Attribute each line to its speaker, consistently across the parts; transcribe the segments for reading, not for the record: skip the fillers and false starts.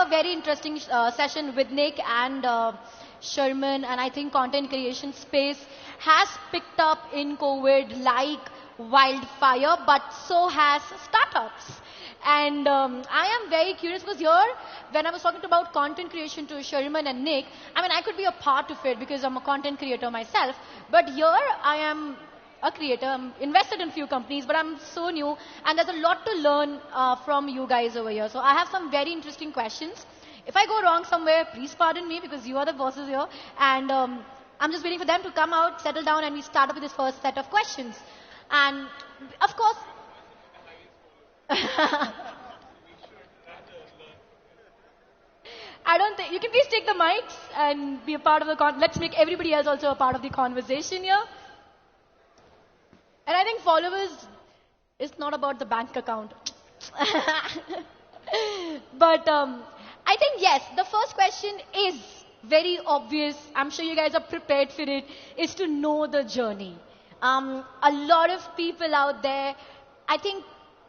Speaker 1: a very interesting session with Nick and Sherman, and I think content creation space has picked up in COVID like wildfire, but so has startups. And I am very curious because here, when I was talking about content creation to Sherman and Nick, I mean, I could be a part of it because I'm a content creator myself. But here, I am a creator. I'm invested in few companies, but I'm so new. And there's a lot to learn from you guys over here. So I have some very interesting questions. If I go wrong somewhere, please pardon me because you are the bosses here. And I'm just waiting for them to come out, settle down, and we start up with this first set of questions. And of course, I don't think, you can please take the mics and be a part of the let's make everybody else also a part of the conversation here. And I think followers is not about the bank account. But I think yes, the first question is very obvious. I'm sure you guys are prepared for it, is to know the journey. A lot of people out there, I think,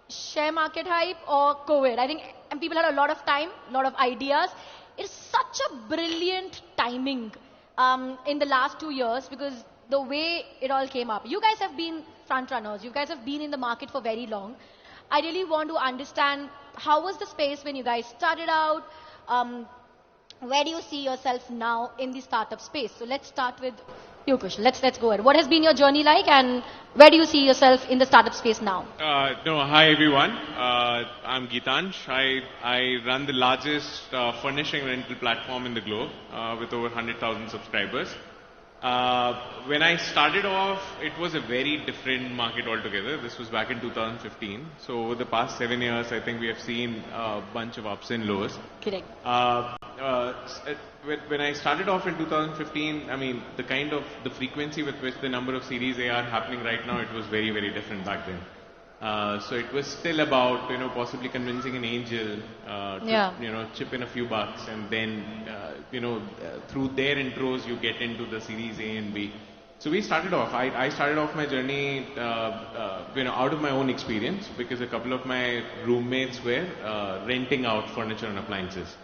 Speaker 1: share market hype or COVID. I think and people had a lot of time, a lot of ideas. It's such a brilliant timing in the last 2 years because the way it all came up. You guys have been front runners. You guys have been in the market for very long. I really want to understand how was the space when you guys started out? Where do you see yourself now in the startup space? So let's start with you, Kush. Let's go ahead. What has been your journey like, and where do you see yourself in the startup space now?
Speaker 2: Hi everyone. I'm Gitansh. I run the largest furnishing rental platform in the globe with over 100,000 subscribers. When I started off, it was a very different market altogether. This was back in 2015. So over the past 7 years, I think we have seen a bunch of ups and lows.
Speaker 1: Correct.
Speaker 2: When I started off in 2015, I mean, the frequency with which the number of Series A are happening right now, it was very, very different back then. So it was still about, possibly convincing an angel to, chip in a few bucks, and then, through their intros, you get into the Series A and B. So we started off. I started off my journey, out of my own experience because a couple of my roommates were renting out furniture and appliances.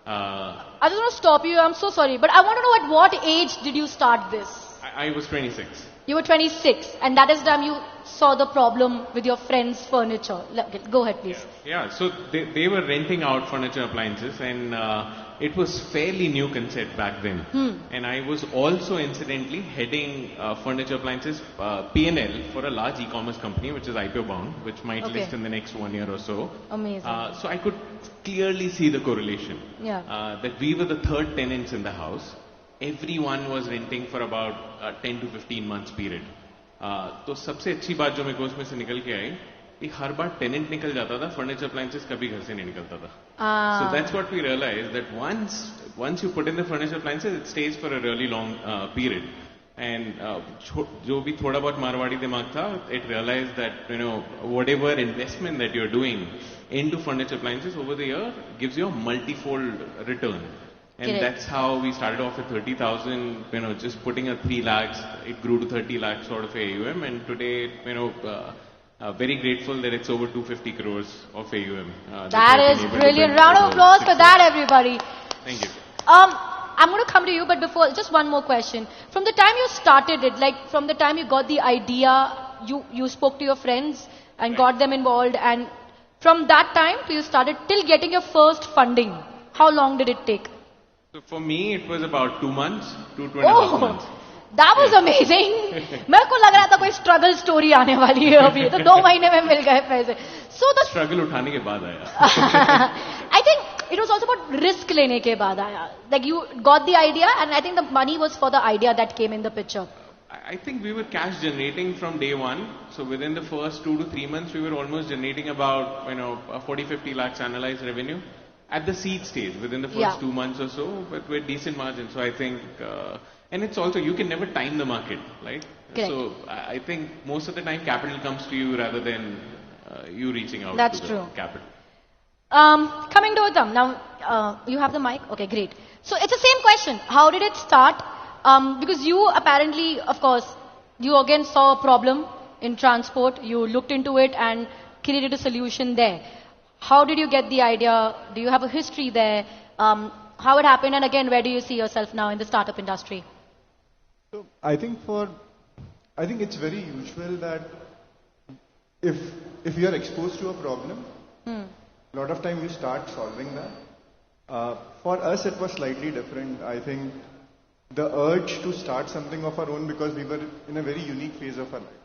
Speaker 1: I just want to stop you. I'm so sorry, but I want to know at what age did you start this?
Speaker 2: I was 26.
Speaker 1: You were 26, and that is the time you saw the problem with your friend's furniture. Go ahead, please.
Speaker 2: Yeah. So they were renting out furniture appliances, and it was fairly new concept back then. And I was also incidentally heading furniture appliances P&L for a large e-commerce company, which is IPO bound, which might list in the next 1 year or so.
Speaker 1: Amazing.
Speaker 2: So I could clearly see the correlation. That we were the third tenants in the house. Everyone was renting for about 10 to 15 months period. तो सबसे अच्छी बात जो मेरे को उसमें से निकल के आई कि हर बार टेनेंट निकल जाता था, फर्नीचर अप्लायंसेस कभी घर से नहीं निकलता था. So that's what we realized, that once you put in the furniture appliances, it stays for a really long period. And जो भी थोड़ा बहुत मारवाड़ी दिमाग था, it realized that whatever investment that you're doing into furniture appliances over the year gives you a multifold return. And that's how we started off at 30,000, just putting a 3 lakhs, it grew to 30 lakhs sort of AUM, and today, very grateful that it's over 250 crores of AUM.
Speaker 1: That is brilliant. Round of applause for that, everybody.
Speaker 2: Thank you.
Speaker 1: I'm going to come to you, but before, just one more question. From the time you started it, like from the time you got the idea, you spoke to your friends and got them involved, and from that time till you started, till getting your first funding, how long did it take?
Speaker 2: So for me, it was about 2 months, 2.5 months.
Speaker 1: That was amazing. मेरे को लग रहा था कोई struggle story आने वाली है अभी, तो 2 महीने में मिल गए पैसे. So the
Speaker 2: struggle उठाने के बाद आया.
Speaker 1: I think it was also about risk लेने के बाद आया. Like you got the idea, and I think the money was for the idea that came in the picture.
Speaker 2: I think we were cash generating from day one. So within the first 2 to 3 months, we were almost generating about 40-50 lakhs annualized revenue. At the seed stage, within the first 2 months or so, but with decent margins. So I think, and it's also, you can never time the market, right?
Speaker 1: Correct.
Speaker 2: So I think most of the time capital comes to you rather than you reaching out
Speaker 1: to
Speaker 2: the capital.
Speaker 1: Coming to Uttam, now you have the mic? Okay, great. So it's the same question. How did it start? Because you apparently, of course, you again saw a problem in transport. You looked into it and created a solution there. How did you get the idea? Do you have a history there? how it happened, and again, where do you see yourself now in the startup industry?
Speaker 3: So I think it's very usual that if you are exposed to a problem, a lot of time you start solving that. For us, it was slightly different. I think the urge to start something of our own, because we were in a very unique phase of our life.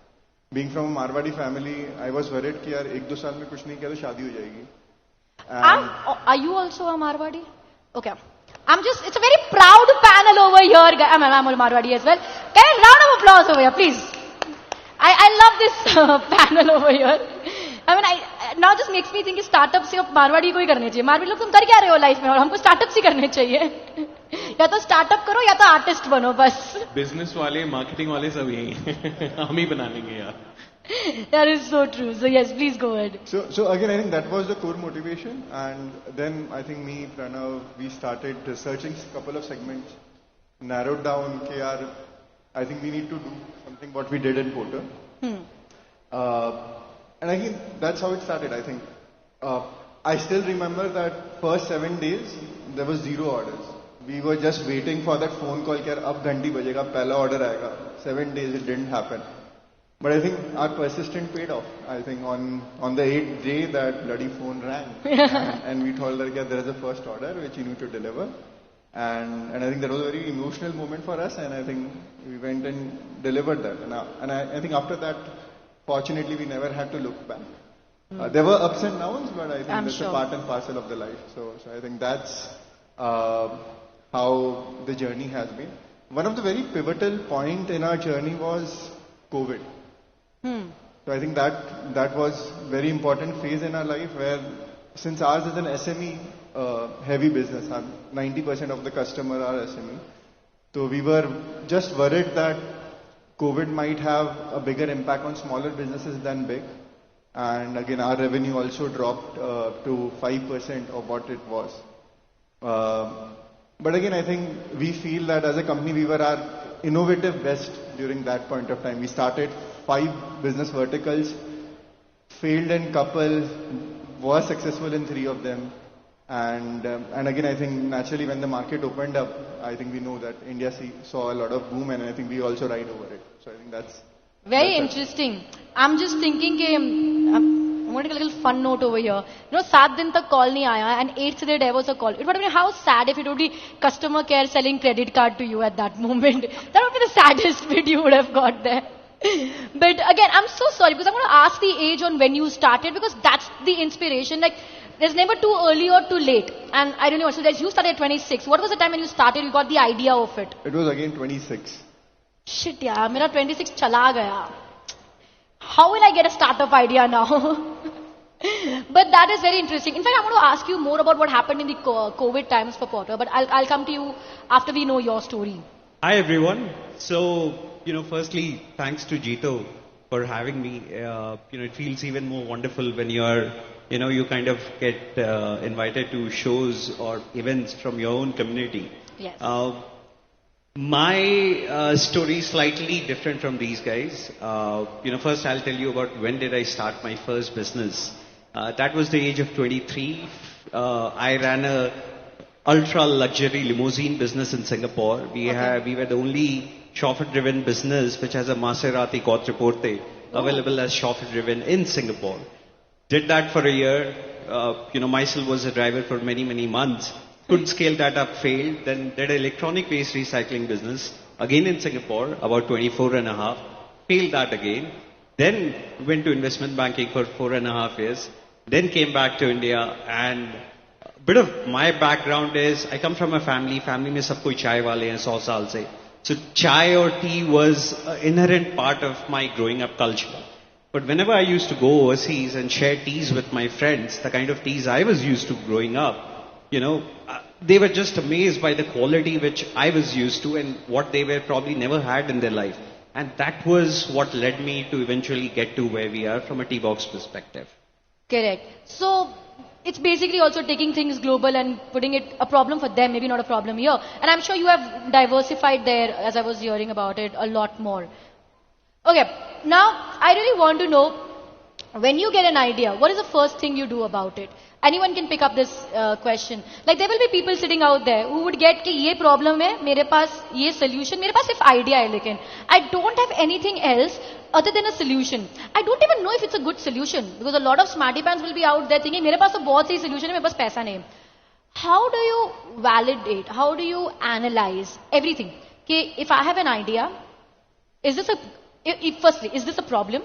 Speaker 3: Being from a Marwadi family, I was worried कि यार 1-2 साल में कुछ नहीं किया तो शादी हो जाएगी.
Speaker 1: Are you also a Marwadi? Okay. It's a very proud panel over here. I'm a Marwadi as well. Can I round of applause over here, please? I love this panel over here. I mean, now just makes me think startups सिर्फ मारवाड़ी को ही करने चाहिए. मारवाड़ी लोग तुम कर क्या रहे हो लाइफ में, और हमको स्टार्टअप्स ही करने चाहिए. या तो स्टार्टअप करो या तो आर्टिस्ट बनो बस.
Speaker 2: बिजनेस वाले, मार्केटिंग वाले सब यही हम ही बना लेंगे यार.
Speaker 1: That is so true. So yes, please go ahead.
Speaker 3: So again, I think that was the core motivation, and then I think me, Pranav, we started researching a couple of segments, narrowed down कि यार, I think we need to do something what we did in Porter. And I think that's how it started. I think I still remember that first 7 days there was 0 orders. We were just waiting for that phone call कि यार अब घंटी बजेगा पहला order आएगा. 7 days it didn't happen. But I think our persistence paid off. I think on the 8th day that bloody phone rang, and we told her that there is a first order which you need to deliver. And I think that was a very emotional moment for us, and I think we went and delivered that. And I think after that, fortunately, we never had to look back. There were ups and downs, but I think that's a part and parcel of the life. So I think that's how the journey has been. One of the very pivotal point in our journey was COVID. So I think that was very important phase in our life, where since ours is an SME heavy business, 90% of the customer are SME. So we were just worried that COVID might have a bigger impact on smaller businesses than big. And again, our revenue also dropped to 5% of what it was. But again, I think we feel that as a company, we were our innovative best during that point of time. We started 5 business verticals, failed in couple, was successful in 3 of them. And again, I think naturally when the market opened up, I think we know that India saw a lot of boom, and I think we also ride over it. So I think that's
Speaker 1: very interesting. I'm just thinking I'm going to take a little fun note over here. 7 दिन तक call नहीं आया, and 8th day there was a call. It would have been how sad if it would be customer care selling credit card to you at that moment. That would be the saddest bit you would have got there. But again, I'm so sorry because I'm going to ask the age on when you started, because that's the inspiration. Like, there's never too early or too late. And I don't know, so you started at 26. What was the time when you started, you got the idea of it?
Speaker 3: It was again 26.
Speaker 1: Shit, yeah, mera 26 chala gaya. How will I get a startup idea now? But that is very interesting. In fact, I want to ask you more about what happened in the COVID times for Porter. But I'll come to you after we know your story.
Speaker 4: Hi everyone. So, firstly, thanks to JITO for having me. It feels even more wonderful when you kind of get invited to shows or events from your own community.
Speaker 1: Yes.
Speaker 4: My story is slightly different from these guys. First I'll tell you about when did I start my first business. That was the age of 23. I ran a ultra luxury limousine business in Singapore. We were the only chauffeur-driven business which has a Maserati Quattroporte available as chauffeur-driven in Singapore. Did that for a year. Myself was a driver for many months. Couldn't scale that up, failed. Then did an electronic waste recycling business again in Singapore, about 24 and a half. Failed that again. Then went to investment banking for 4.5 years. Then came back to India, and a bit of my background is I come from a family mein sab koi chai wale hain 100 saal se. So chai or tea was an inherent part of my growing up culture. But whenever I used to go overseas and share teas with my friends, the kind of teas I was used to growing up, they were just amazed by the quality which I was used to and what they were probably never had in their life. And that was what led me to eventually get to where we are from a tea box perspective.
Speaker 1: Correct. So it's basically also taking things global and putting it a problem for them, maybe not a problem here. And I'm sure you have diversified there, as I was hearing about it, a lot more. Okay, now I really want to know, when you get an idea, what is the first thing you do about it? anyone can pick up this question. Like there will be people sitting out there who would get कि ये problem है, मेरे पास ये solution, मेरे पास सिर्फ idea है लेकिन I don't have anything else other than a solution. I don't even know if it's a good solution because a lot of smarty pants will be out there thinking मेरे पास तो बहुत सही solution है, मेरे पास पैसा नहीं. How do you validate? How do you analyze everything? कि if I have an idea, is this firstly, is this a problem?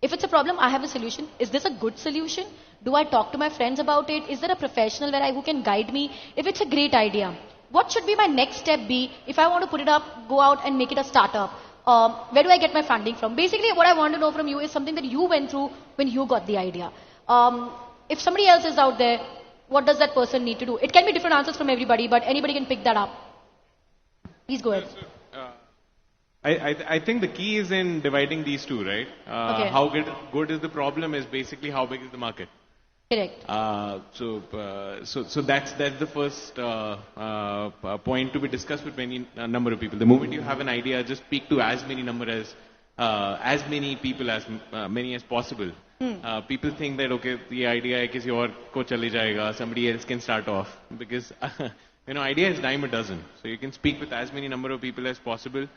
Speaker 1: If it's a problem, I have a solution. Is this a good solution? Do I talk to my friends about it? Is there a professional who can guide me? If it's a great idea, what should be my next step be? If I want to put it up, go out and make it a startup. Where do I get my funding from? Basically, what I want to know from you is something that you went through when you got the idea. If somebody else is out there, what does that person need to do? It can be different answers from everybody, but anybody can pick that up. Please go ahead.
Speaker 2: I think the key is in dividing these two, right?
Speaker 1: Okay.
Speaker 2: How good is the problem is basically how big is the market.
Speaker 1: Correct.
Speaker 2: So that's the first point to be discussed with number of people. The moment you have an idea, just speak to as many people as many as possible. People think that okay, the idea है किसी और को चले जाएगा, somebody else can start off because idea is dime a dozen. So you can speak with as many number of people as possible.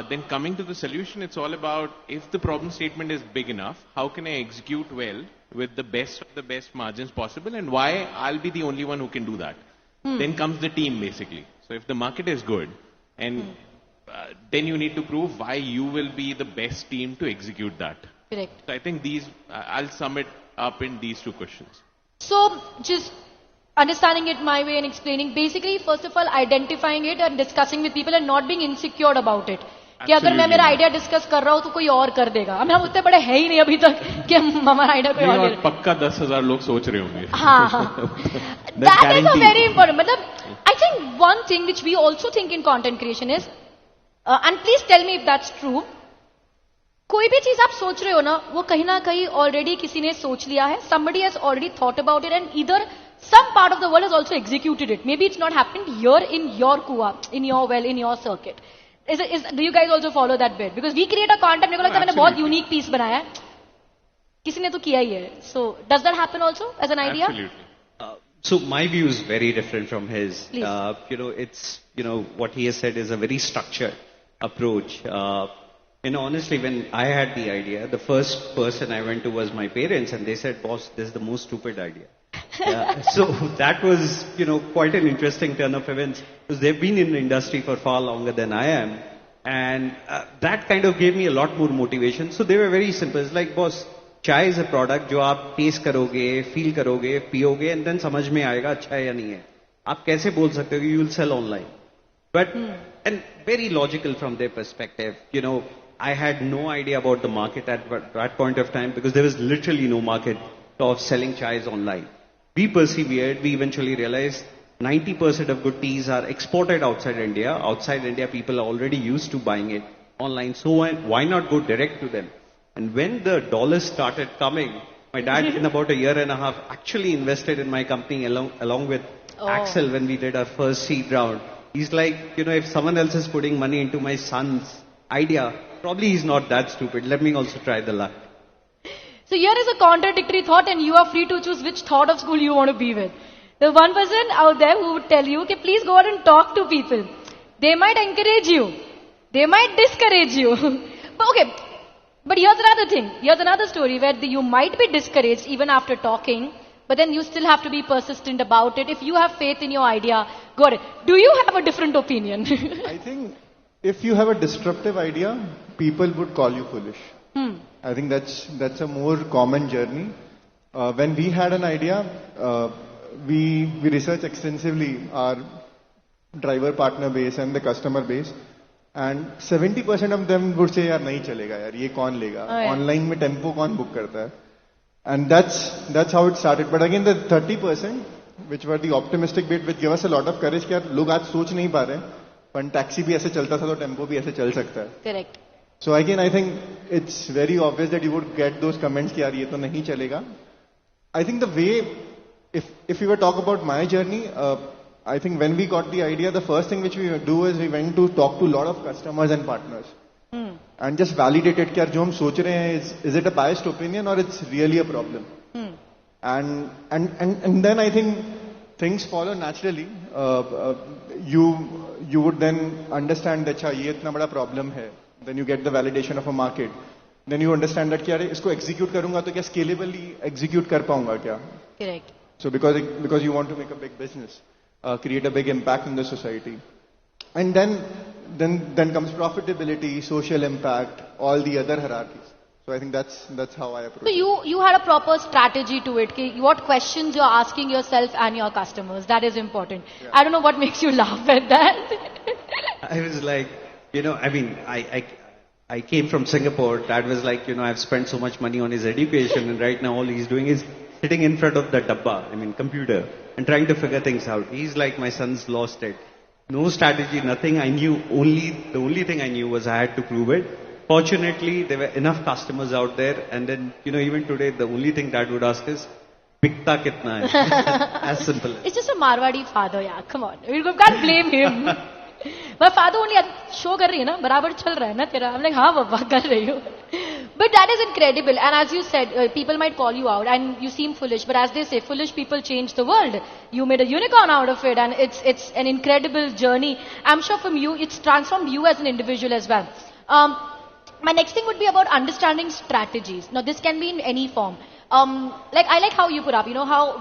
Speaker 2: Then coming to the solution, it's all about if the problem statement is big enough, how can I execute well with the best of the best margins possible and why I'll be the only one who can do that. Then comes the team basically. So if the market is good and then you need to prove why you will be the best team to execute that.
Speaker 1: Correct.
Speaker 2: So I think I'll sum it up in these two questions.
Speaker 1: So just understanding it my way and explaining, basically first of all identifying it and discussing with people and not being insecure about it. कि अगर मैं मेरा idea discuss कर रहा हूँ तो कोई और कर देगा. हम उतने बड़े है ही नहीं अभी तक कि हमारा आइडिया कोई और करे.
Speaker 2: पक्का 10,000 लोग सोच रहे होंगे.
Speaker 1: हाँ. That is a very important. मतलब I think one thing which we also think in content creation is, and please tell me if that's true. कोई भी चीज आप सोच रहे हो ना, वो कहीं ना कहीं already किसी ने सोच लिया है. Somebody has already thought about it and either some part of the world has also executed it. Maybe it's not happened here in your kuwa, in your well, in your circuit. Do you guys also follow that bit? Because we create a content, मेरे को लगता है मैंने बहुत unique piece बनाया है. किसी ने तो किया ही है. So does that happen also as an idea?
Speaker 2: Absolutely.
Speaker 4: So my view is very different from his.
Speaker 1: Please.
Speaker 4: It's what he has said is a very structured approach. Honestly, when I had the idea, the first person I went to was my parents, and they said, "Boss, this is the most stupid idea." So that was, quite an interesting turn of events because they've been in the industry for far longer than I am. And that kind of gave me a lot more motivation. So they were very simple. It's like, boss, chai is a product जो आप taste करोगे, feel करोगे, पियोगे, and then समझ में आएगा अच्छा है या नहीं है. आप कैसे बोल सकते हो कि you will sell online? But, and very logical from their perspective. I had no idea about the market at that point of time because there was literally no market of selling chais online. We persevered. We eventually realized 90% of good teas are exported outside India. Outside India, people are already used to buying it online. So why not go direct to them? And when the dollars started coming, my dad in about a year and a half actually invested in my company along with Axel when we did our first seed round. He's like, if someone else is putting money into my son's idea, probably he's not that stupid. Let me also try the luck.
Speaker 1: So here is a contradictory thought and you are free to choose which thought of school you want to be with. The one person out there who would tell you, okay, please go out and talk to people. They might encourage you. They might discourage you. But here's another thing. Here's another story where you might be discouraged even after talking, but then you still have to be persistent about it. If you have faith in your idea, go ahead. Do you have a different opinion?
Speaker 3: I think if you have a disruptive idea, people would call you foolish. I think that's a more common journey. When we had an idea, we researched extensively our driver partner base and the customer base, and 70% of them would say, "यार नहीं चलेगा यार, ये कौन लेगा? Online में tempo कौन book करता है?" And that's how it started. But again, the 30%, which were the optimistic bit, which gave us a lot of courage, कि यार लोग आज सोच नहीं पा रहे, पर टैक्सी भी ऐसे चलता था तो टेम्पो भी ऐसे चल सकता है.
Speaker 1: Correct.
Speaker 3: So again, I think it's very obvious that you would get those comments कि यार ये तो नहीं चलेगा. I think the way, if we were talk about my journey, I think when we got the idea, the first thing which we do is we went to talk to a lot of customers and partners. And just validated कि यार जो हम सोच रहे हैं, is it a biased opinion or it's really a problem? And then I think things follow naturally. You would then understand that ये इतना बड़ा problem है. Then you get the validation of a market. Then you understand that कि यार इसको execute करूँगा तो क्या scalably execute कर पाऊँगा क्या?
Speaker 1: Correct.
Speaker 3: So because you want to make a big business, create a big impact in the society, and then comes profitability, social impact, all the other hierarchies. So I think that's how I approach.
Speaker 1: So you had a proper strategy to it. What questions you're asking yourself and your customers? That is important. Yeah. I don't know what makes you laugh at that.
Speaker 4: I was like, I mean, I came from Singapore. Dad was like, I've spent so much money on his education, and right now all he's doing is sitting in front of the dabba, computer, and trying to figure things out. He's like, my son's lost it. No strategy, nothing. The only thing I knew was I had to prove it. Fortunately, there were enough customers out there, and then, even today, the only thing Dad would ask is, "Bikta kitna hai?" As simple.
Speaker 1: It's just a Marwadi father, yeah. Come on, you can't blame him. My father only show kar rahi hai na, barabar chal raha hai na tera. I'm like, हाँ बाबा कर रही हूँ. But that is incredible, and as you said, people might call you out, and you seem foolish. But as they say, foolish people change the world. You made a unicorn out of it, and it's an incredible journey. I'm sure from you, it's transformed you as an individual as well. My next thing would be about understanding strategies. Now, this can be in any form. I like how you put up, how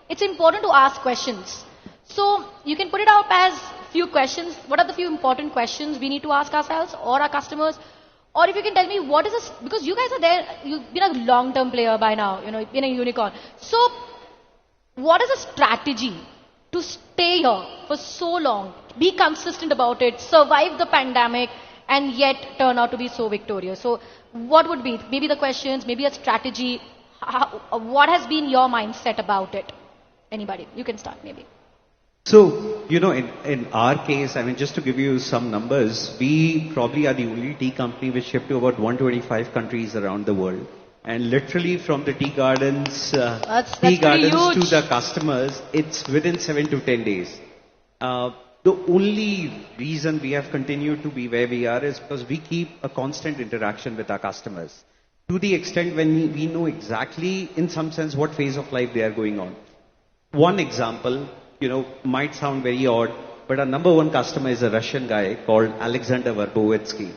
Speaker 1: it's important to ask questions. So, you can put it out as few questions. What are the few important questions we need to ask ourselves or our customers? Or if you can tell me what is this, because you guys are there, you've been a long-term player by now, you've been a unicorn. So, what is a strategy to stay here for so long, be consistent about it, survive the pandemic, and yet turn out to be so victorious? So what would be maybe the questions, maybe a strategy, what has been your mindset about it? Anybody, you can start maybe.
Speaker 4: So, in our case, just to give you some numbers, we probably are the only tea company which shipped to about 125 countries around the world. And literally from the tea gardens to the customers, it's within 7 to 10 days. The only reason we have continued to be where we are is because we keep a constant interaction with our customers. To the extent when we know exactly, in some sense, what phase of life they are going on. One example, might sound very odd, but our number one customer is a Russian guy called Alexander Verbovitsky.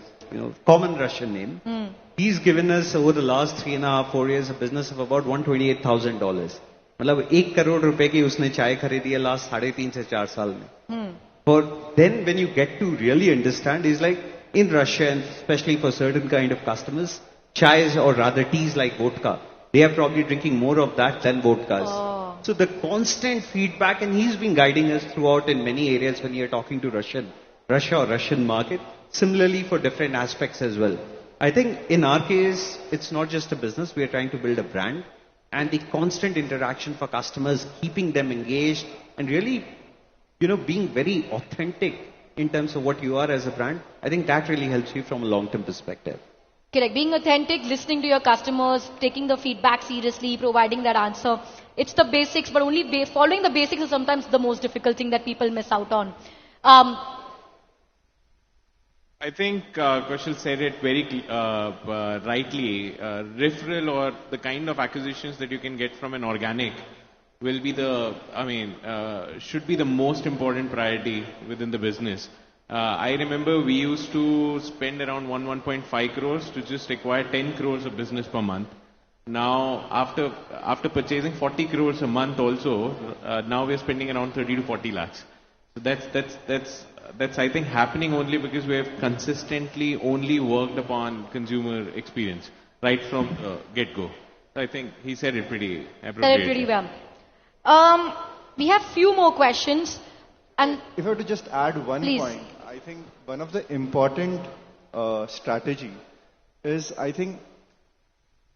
Speaker 4: Common Russian name. He's given us over the last 3.5-4 years a business of about $128,000. मतलब 1 crore रुपए की उसने चाय खरीदी है last 3.5 से 4 साल में. But then when you get to really understand, is like in Russia, and especially for certain kind of customers, chais or rather teas like vodka, they are probably drinking more of that than vodkas. Oh. So the constant feedback, and he's been guiding us throughout in many areas when you're talking to Russia or Russian market, similarly for different aspects as well. I think in our case, it's not just a business, we are trying to build a brand, and the constant interaction for customers, keeping them engaged, and really being very authentic in terms of what you are as a brand, I think that really helps you from a long-term perspective.
Speaker 1: Correct. Being authentic, listening to your customers, taking the feedback seriously, providing that answer. It's the basics, but only following the basics is sometimes the most difficult thing that people miss out on.
Speaker 2: I think Kaushal said it very rightly. Referral or the kind of acquisitions that you can get from an organic will be should be the most important priority within the business. I remember we used to spend around 1.5 crores to just acquire 10 crores of business per month. Now, after purchasing 40 crores a month also, now we're spending around 30 to 40 lakhs. So that's I think happening only because we have consistently only worked upon consumer experience right from get-go. So I think he said it pretty appropriately.
Speaker 1: Said it pretty well. We have few more questions. And
Speaker 3: if I were to just add one point, I think one of the important strategy is, I think,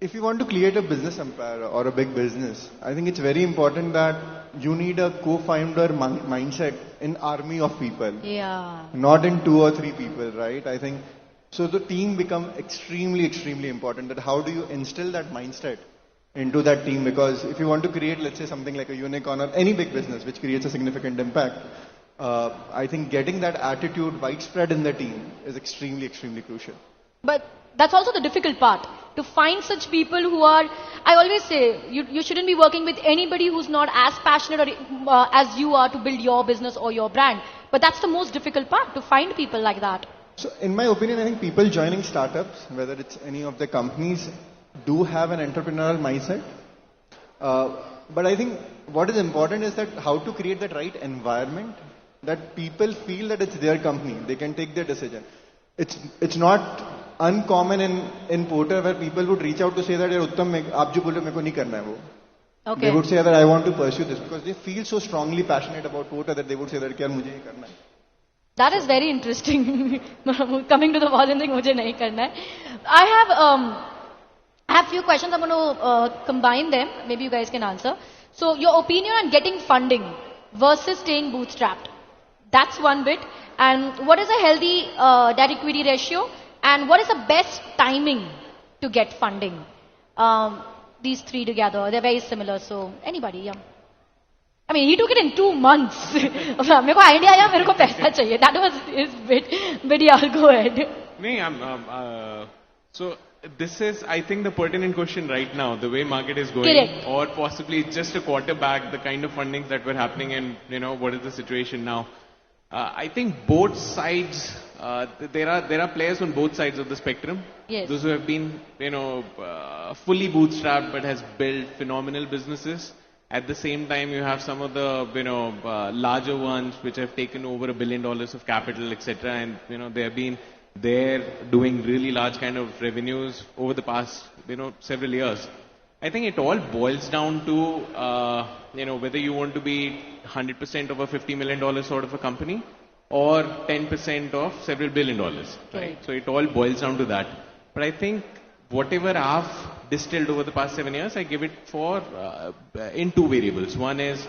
Speaker 3: if you want to create a business empire or a big business, I think it's very important that you need a co-founder mindset in army of people.
Speaker 1: Yeah.
Speaker 3: Not in 2 or 3 people, right? I think, so the team become extremely, extremely important. That how do you instill that mindset into that team? Because if you want to create, let's say, something like a unicorn or any big business which creates a significant impact, I think getting that attitude widespread in the team is extremely, extremely crucial.
Speaker 1: But that's also the difficult part. to find such people who are, I always say, you shouldn't be working with anybody who's not as passionate or, as you are to build your business or your brand. But that's the most difficult part, to find people like that.
Speaker 3: So in my opinion, I think people joining startups, whether it's any of the companies, do have an entrepreneurial mindset. But I think what is important is that how to create that right environment that people feel that it's their company. They can take their decision. It's not uncommon in Porter where people would reach out to say that, Uttam, aap jo bol rahe ho, meko nahi karna hai wo.
Speaker 1: Okay.
Speaker 3: They would say that I want to pursue this because they feel so strongly passionate about Porter that they would say that yaar mujhe ye karna hai.
Speaker 1: That is very interesting. Coming to the wall and saying, mujhe nahi karna hai. I have few questions. I'm going to combine them. Maybe you guys can answer. So, your opinion on getting funding versus staying bootstrapped. That's one bit. And what is a healthy debt equity ratio? And what is the best timing to get funding? These three together, they're very similar. So, anybody, yeah. I mean, he took it in 2 months. मेरे को idea आया, मेरे को पैसा चाहिए. That was his bit. Yeah, go ahead.
Speaker 2: So this is, I think, the pertinent question right now, the way market is going.
Speaker 1: Correct.
Speaker 2: Or possibly just a quarter back, the kind of fundings that were happening and, what is the situation now. I think both sides, there are players on both sides of the spectrum.
Speaker 1: Yes.
Speaker 2: Those who have been, fully bootstrapped but has built phenomenal businesses. At the same time, you have some of the, larger ones which have taken over $1 billion of capital, etc. And, they have been there doing really large kind of revenues over the past, several years. I think it all boils down to, whether you want to be 100% of a $50 million sort of a company or 10% of several $1 billion, right? So it all boils down to that. But I think whatever I've distilled over the past 7 years, I give it for in two variables. One is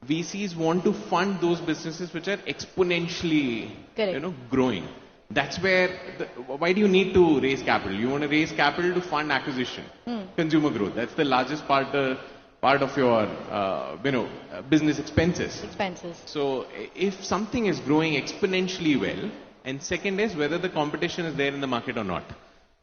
Speaker 2: VCs want to fund those businesses which are exponentially, growing. That's where, why do you need to raise capital? You want to raise capital to fund acquisition, consumer growth. That's the largest part of your, business expenses. So if something is growing exponentially well, and second is whether the competition is there in the market or not.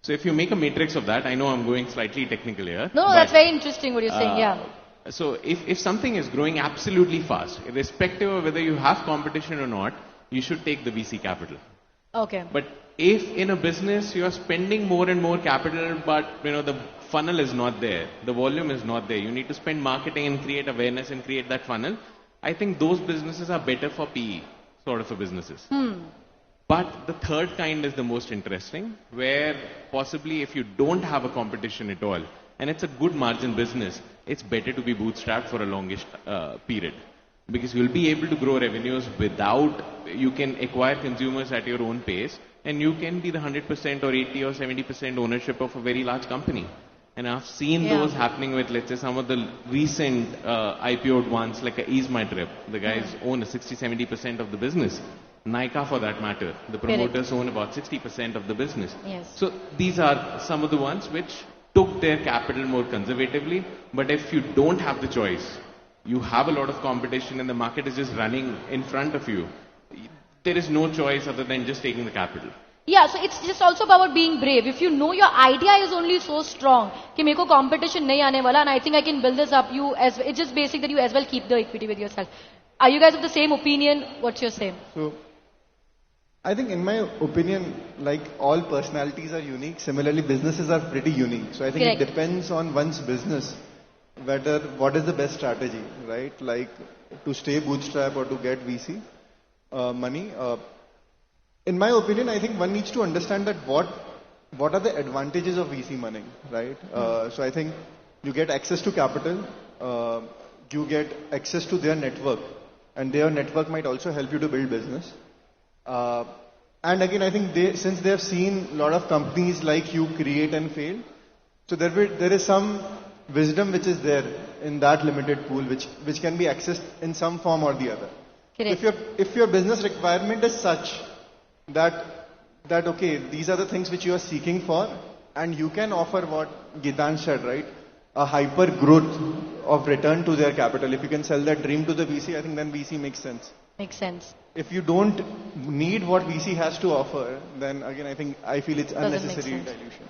Speaker 2: So if you make a matrix of that, I know I'm going slightly technical here.
Speaker 1: No, that's very interesting what you're saying, yeah.
Speaker 2: So if something is growing absolutely fast, irrespective of whether you have competition or not, you should take the VC capital.
Speaker 1: Okay.
Speaker 2: But if in a business you are spending more and more capital, but the funnel is not there, the volume is not there, you need to spend marketing and create awareness and create that funnel, I think those businesses are better for PE sort of a businesses. But the third kind is the most interesting, where possibly if you don't have a competition at all, and it's a good margin business, it's better to be bootstrapped for a longish period. Because you'll be able to grow revenues without, you can acquire consumers at your own pace, and you can be the 100% or 80 or 70% ownership of a very large company. And I've seen those happening with, let's say, some of the recent IPO'd ones, like a Ease My Trip. The guys own 60-70% of the business. Nykaa, for that matter, the promoters own about 60% of the business.
Speaker 1: Yes.
Speaker 2: So these are some of the ones which took their capital more conservatively. But if you don't have the choice, you have a lot of competition and the market is just running in front of you, there is no choice other than just taking the capital.
Speaker 1: Yeah, so it's just also about being brave. If you know your idea is only so strong, कि मेरे को competition नहीं आने वाला, and I think I can build this up, it's just basic that you as well keep the equity with yourself. Are you guys of the same opinion? What's your say?
Speaker 3: So, I think in my opinion, like all personalities are unique, similarly businesses are pretty unique. So I think it depends on one's business, what is the best strategy, right? Like to stay bootstrap or to get VC money. In my opinion, I think one needs to understand that what are the advantages of VC money, right? So I think you get access to capital, you get access to their network, and their network might also help you to build business. And again, I think since they have seen a lot of companies like you create and fail, so there is some wisdom which is there in that limited pool, which can be accessed in some form or the other. If your business requirement is such that okay, these are the things which you are seeking for, and you can offer what Gitan said, right? A hyper growth of return to their capital. If you can sell that dream to the VC, I think then VC makes sense.
Speaker 1: Makes sense.
Speaker 3: If you don't need what VC has to offer, then again I feel it's unnecessary dilution.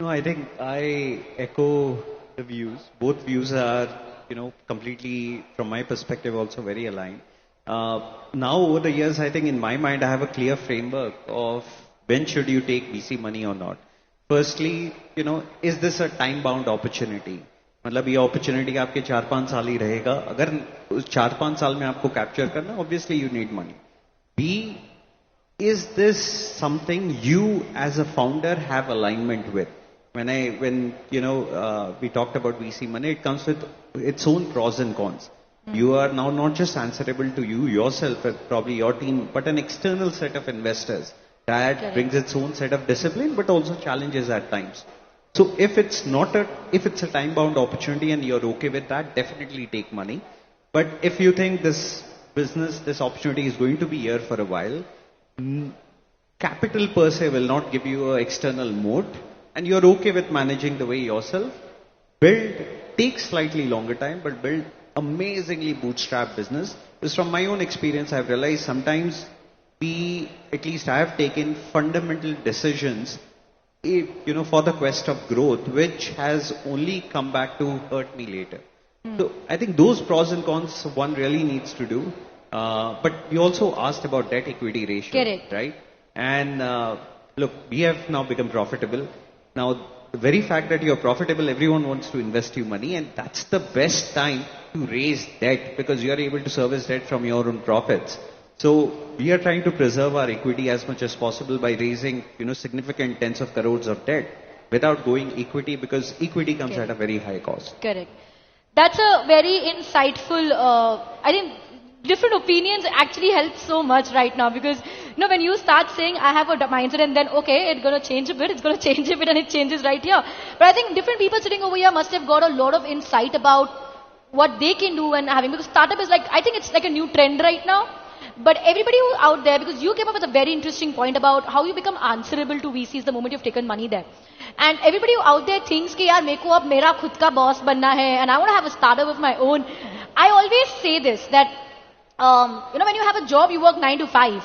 Speaker 4: No, I think I echo the views. Both views are, completely, from my perspective, also very aligned. Now, over the years, I think in my mind, I have a clear framework of when should you take VC money or not. Firstly, is this a time-bound opportunity? मतलब ये opportunity आपके 4-5 साल ही रहेगा. अगर उस 4-5 साल में आपको capture करना, obviously you need money. B, is this something you as a founder have alignment with? When we talked about VC money, it comes with its own pros and cons. You are now not just answerable to you yourself, probably your team, but an external set of investors. That brings its own set of discipline, but also challenges at times. So if it's a time-bound opportunity and you're okay with that, definitely take money. But if you think this business, this opportunity is going to be here for a while, capital per se will not give you an external moat, and you're okay with managing the way yourself, take slightly longer time, but build amazingly bootstrap business. Because from my own experience, I've realized sometimes at least I have taken fundamental decisions, for the quest of growth, which has only come back to hurt me later. So I think those pros and cons one really needs to do. But you also asked about debt equity ratio, right? And look, we have now become profitable. Now, the very fact that you're profitable, everyone wants to invest you money, and that's the best time to raise debt because you are able to service debt from your own profits. So we are trying to preserve our equity as much as possible by raising, significant tens of crores of debt without going equity, because equity comes at a very high cost.
Speaker 1: Correct. That's a very insightful, I think different opinions actually help so much right now, because, when you start saying I have a mindset and then, okay, it's going to change a bit, and it changes right here. But I think different people sitting over here must have got a lot of insight about what they can do and having, because startup is I think it's like a new trend right now. But everybody who out there, because you came up with a very interesting point about how you become answerable to VCs the moment you've taken money there. And everybody who out there thinks कि यार मेरे को अब मेरा खुद का boss बनना है and I want to have a startup of my own. I always say this, that, when you have a job, you work 9 to 5.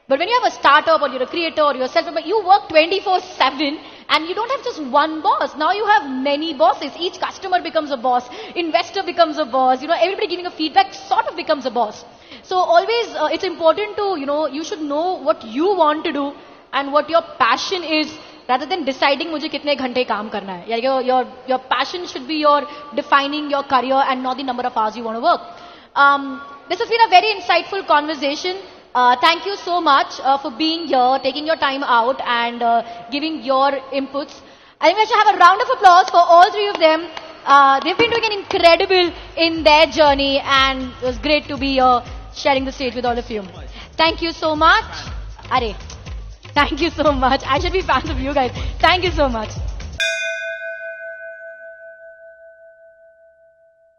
Speaker 1: But when you have a startup or you're a creator or you're self-employed, you work 24/7 and you don't have just one boss. Now you have many bosses. Each customer becomes a boss. Investor becomes a boss. Everybody giving a feedback sort of becomes a boss. So always, it's important to, you should know what you want to do and what your passion is, rather than deciding मुझे कितने घंटे काम करना है. Your passion should be your defining your career and not the number of hours you want to work. This has been a very insightful conversation. Thank you so much for being here, taking your time out and giving your inputs. I think we should have a round of applause for all three of them. They've been doing an incredible in their journey, and it was great to be here sharing the stage with all of you. Thank you so much. Thank you so much. I should be fans of you guys. Thank you so much.